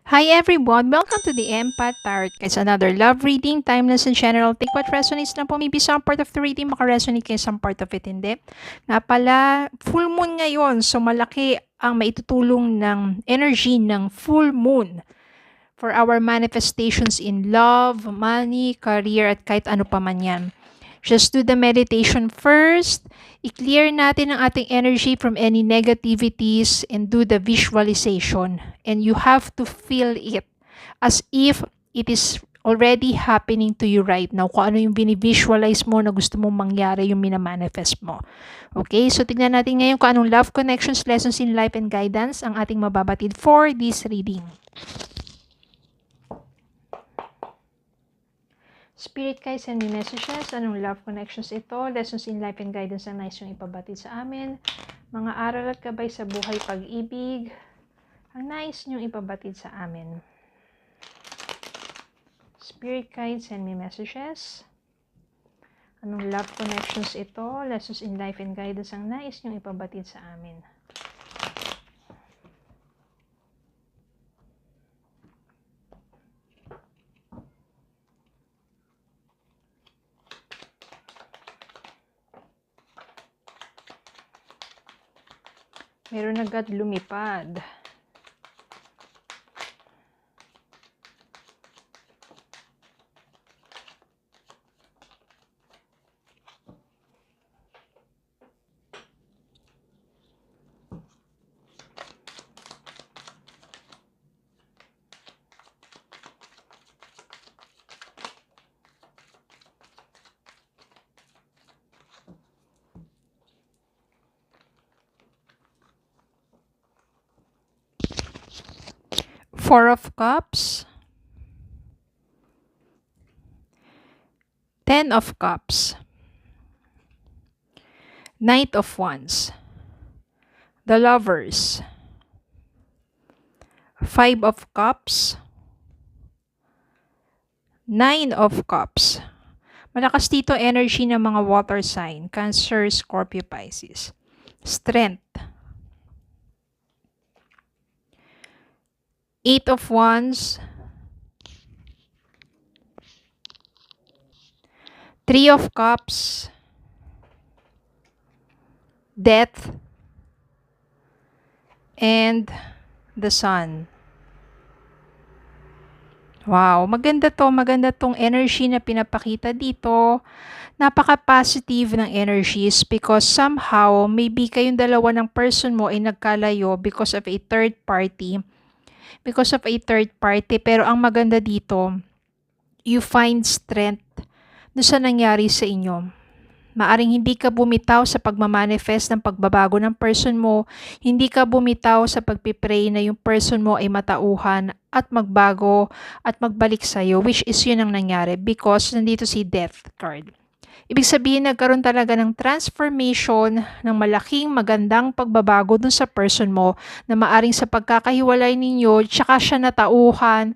Hi everyone! Welcome to the Empath Tarot. It's another love reading, timeless and general. Take what resonates lang po. Maybe some part of the reading makaresonate kayo, some part of it hindi. Nga pala, full moon ngayon. So malaki ang maitutulong ng energy ng full moon for our manifestations in love, money, career, at kahit ano pa man yan. Just do the meditation first. I-clear natin ang ating energy from any negativities and do the visualization. And you have to feel it as if it is already happening to you right now. Kung ano yung binivisualize mo na gusto mong mangyari, yung minamanifest mo. Okay, so tignan natin ngayon kung anong love connections, lessons in life, and guidance ang ating mababatid for this reading. Spirit guys, send me messages. Anong love connections ito? Lessons in life and guidance ang nais yung ipabatid sa amin. Mga aral at gabay sa buhay pag-ibig. Ang nais niyong ipabatid sa amin. Spirit guide, send me messages. Anong love connections ito? Lessons in life and guidance ang nais niyong ipabatid sa amin. Meron agad lumipad. Four of Cups, Ten of Cups, Knight of Wands, the Lovers, Five of Cups, Nine of Cups. Malakas dito energy ng mga water sign, Cancer, Scorpio, Pisces. Strength. Eight of Wands, Three of Cups, Death, and the Sun. Wow, maganda to. Maganda tong energy na pinapakita dito. Napaka-positive ng energies because somehow, maybe kayong dalawa ng person mo ay nagkalayo because of a third party. Pero ang maganda dito, you find strength doon sa nangyari sa inyo. Maaring hindi ka bumitaw sa pagmamanifest ng pagbabago ng person mo, hindi ka bumitaw sa pagpipray na yung person mo ay matauhan at magbago at magbalik sa'yo, which is yun ang nangyari because nandito si Death card. Ibig sabihin, nagkaroon talaga ng transformation, ng malaking magandang pagbabago dun sa person mo na maaring sa pagkakahiwalay ninyo, tsaka siya natauhan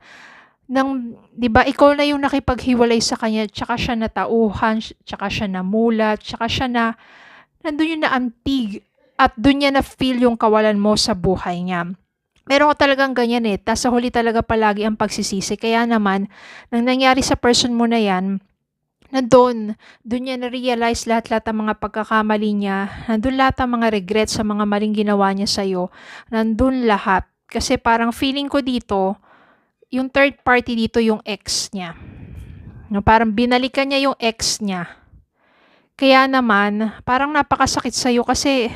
ng, di ba, ikaw na yung nakipaghiwalay sa kanya, tsaka siya natauhan, tsaka siya namulat, tsaka siya na, nandun yung naantig at dun niya na-feel yung kawalan mo sa buhay niya. Meron ko talagang ganyan tas sa huli talaga palagi ang pagsisisi. Kaya naman, nang nangyari sa person mo na yan, doon niya na-realize lahat-lahat ang mga pagkakamali niya, nandun lahat ang mga regrets sa mga maling ginawa niya sa'yo, nandun lahat. Kasi parang feeling ko dito, yung third party dito yung ex niya. No, parang binalikan niya yung ex niya. Kaya naman, parang napakasakit sa'yo kasi,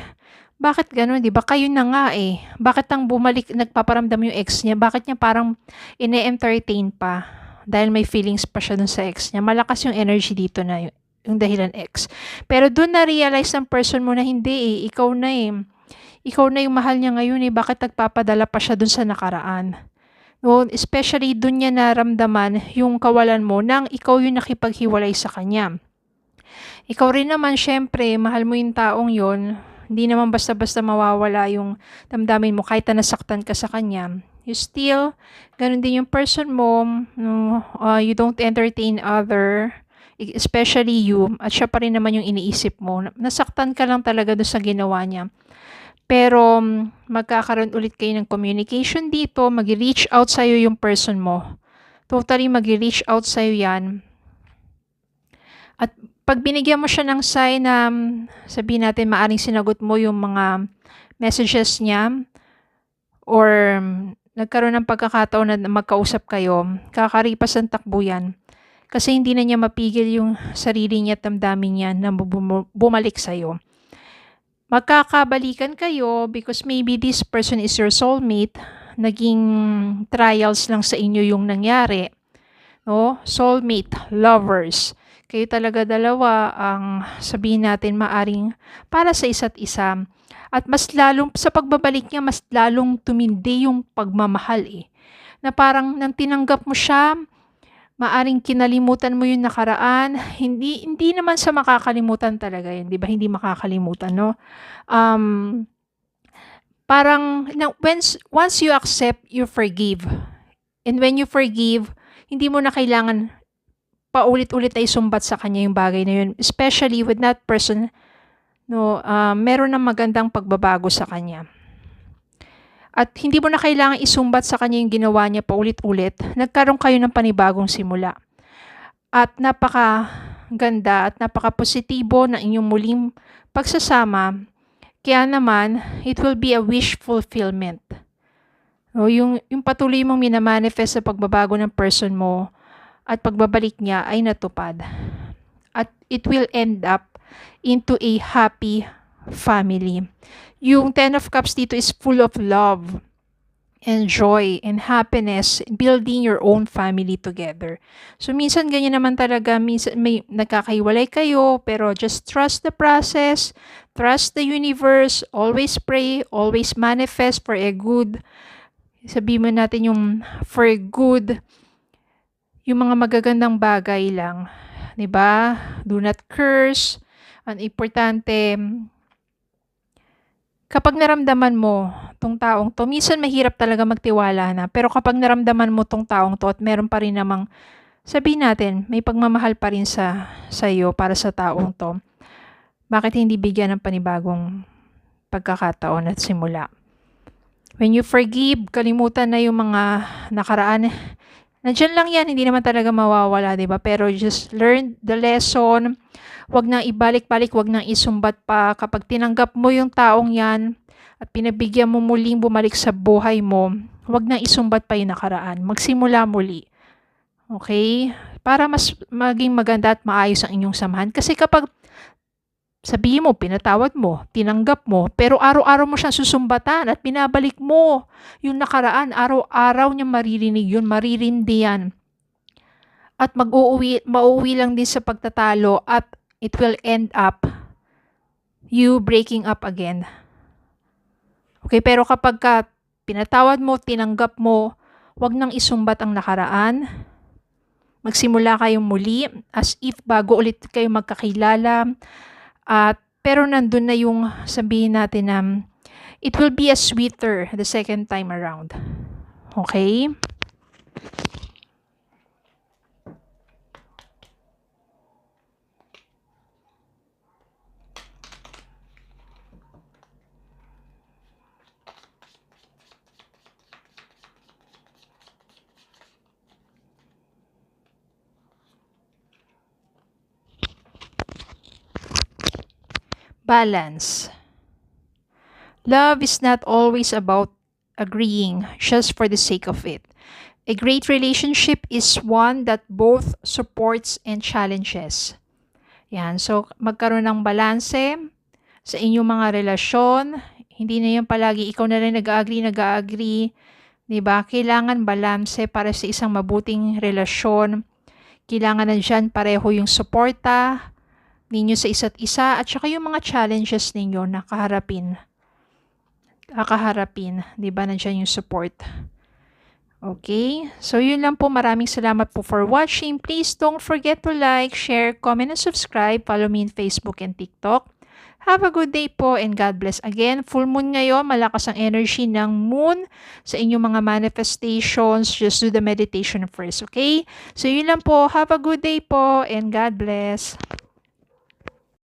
bakit gano'n, di ba? Kayo na nga Bakit ang bumalik, nagpaparamdam yung ex niya? Bakit niya parang ine-entertain pa? Dahil may feelings pa siya dun sa ex niya. Malakas yung energy dito na yung dahilan ex. Pero dun na-realize ng person mo na hindi ikaw na Ikaw na yung mahal niya ngayon Bakit nagpapadala pa siya dun sa nakaraan? No, especially dun niya naramdaman yung kawalan mo nang ikaw yung nakipaghiwalay sa kanya. Ikaw rin naman, syempre, mahal mo yung taong yon. Hindi naman basta-basta mawawala yung damdamin mo kahit na nasaktan ka sa kanya. You still, ganun din yung person mo, no, you don't entertain other, especially you, at siya pa rin naman yung iniisip mo. Nasaktan ka lang talaga doon sa ginawa niya. Pero magkakaroon ulit kayo ng communication dito, mag-reach out sa'yo yung person mo. Totally mag-reach out sa'yo yan. At pag binigyan mo siya ng sign na sabihin natin maaring sinagot mo yung mga messages niya or nagkaroon ng pagkakataon na magkausap kayo, kakaripas ang takbo yan. Kasi hindi na niya mapigil yung sarili niya at damdamin niya na bumalik sa'yo. Magkakabalikan kayo because maybe this person is your soulmate. Naging trials lang sa inyo yung nangyari. No? Soulmate, lovers. Kayo talaga dalawa ang sabihin natin maaring para sa isa't isa. At mas lalong, sa pagbabalik niya, mas lalong tumindi yung pagmamahal Na parang nang tinanggap mo siya, maaring kinalimutan mo yung nakaraan. Hindi naman sa makakalimutan talaga yun, di ba? Hindi makakalimutan, no? Parang, once you accept, you forgive. And when you forgive, hindi mo na kailangan paulit-ulit ay sumbat sa kanya yung bagay na yun. Especially with that person, no, meron ng magandang pagbabago sa kanya. At hindi mo na kailangan isumbat sa kanya yung ginawa niya paulit-ulit. Nagkaroon kayo ng panibagong simula. At napakaganda at napaka-positibo ng inyong muling pagsasama. Kaya naman, it will be a wish fulfillment. O, yung patuloy mong minamanifest sa pagbabago ng person mo at pagbabalik niya ay natupad. At it will end up into a happy family. Yung 10 of Cups dito is full of love and joy and happiness, building your own family together. So minsan ganyan naman talaga, minsan may nagkakahiwalay kayo, pero just trust the process, trust the universe, always pray, always manifest for a good, sabihin mo natin yung for good, yung mga magagandang bagay lang. Diba? Do not curse. Ang importante, kapag naramdaman mo tong taong to, minsan mahirap talaga magtiwala na, pero kapag naramdaman mo tong taong to at meron pa rin namang, sabihin natin, may pagmamahal pa rin sa iyo para sa taong to, bakit hindi bigyan ng panibagong pagkakataon at simula? When you forgive, kalimutan na yung mga nakaraan. Nandiyan lang yan, hindi naman talaga mawawala, diba? Pero just learn the lesson. Wag nang ibalik-balik, wag nang isumbat pa. Kapag tinanggap mo yung taong yan at pinabigyan mo muling bumalik sa buhay mo, wag nang isumbat pa yung nakaraan. Magsimula muli. Okay? Para mas maging maganda at maayos ang inyong samahan. Kasi kapag sabihin mo, pinatawad mo, tinanggap mo, pero araw-araw mo siyang susumbatan at binabalik mo yung nakaraan, araw-araw niya maririnig yun, maririndi yan. At mauuwi lang din sa pagtatalo at it will end up you breaking up again. Okay, pero kapag pinatawad mo, tinanggap mo, wag nang isumbat ang nakaraan. Magsimula kayong muli as if bago ulit kayo magkakilala. Pero nandun na yung sabihin natin na it will be a sweeter the second time around. Okay? Balance. Love is not always about agreeing just for the sake of it. A great relationship is one that both supports and challenges. Yan. So, magkaroon ng balanse sa inyong mga relasyon. Hindi na yan palagi ikaw na rin nag-agree. Diba? Kailangan balanse para sa isang mabuting relasyon. Kailangan na dyan pareho yung suporta ninyo sa isa't isa at saka yung mga challenges ninyo na kakaharapin, di ba? Nandiyan yung support. Okay? So, yun lang po. Maraming salamat po for watching. Please don't forget to like, share, comment, and subscribe. Follow me in Facebook and TikTok. Have a good day po and God bless. Again, full moon ngayon. Malakas ang energy ng moon sa inyong mga manifestations. Just do the meditation first, okay? So, yun lang po. Have a good day po and God bless.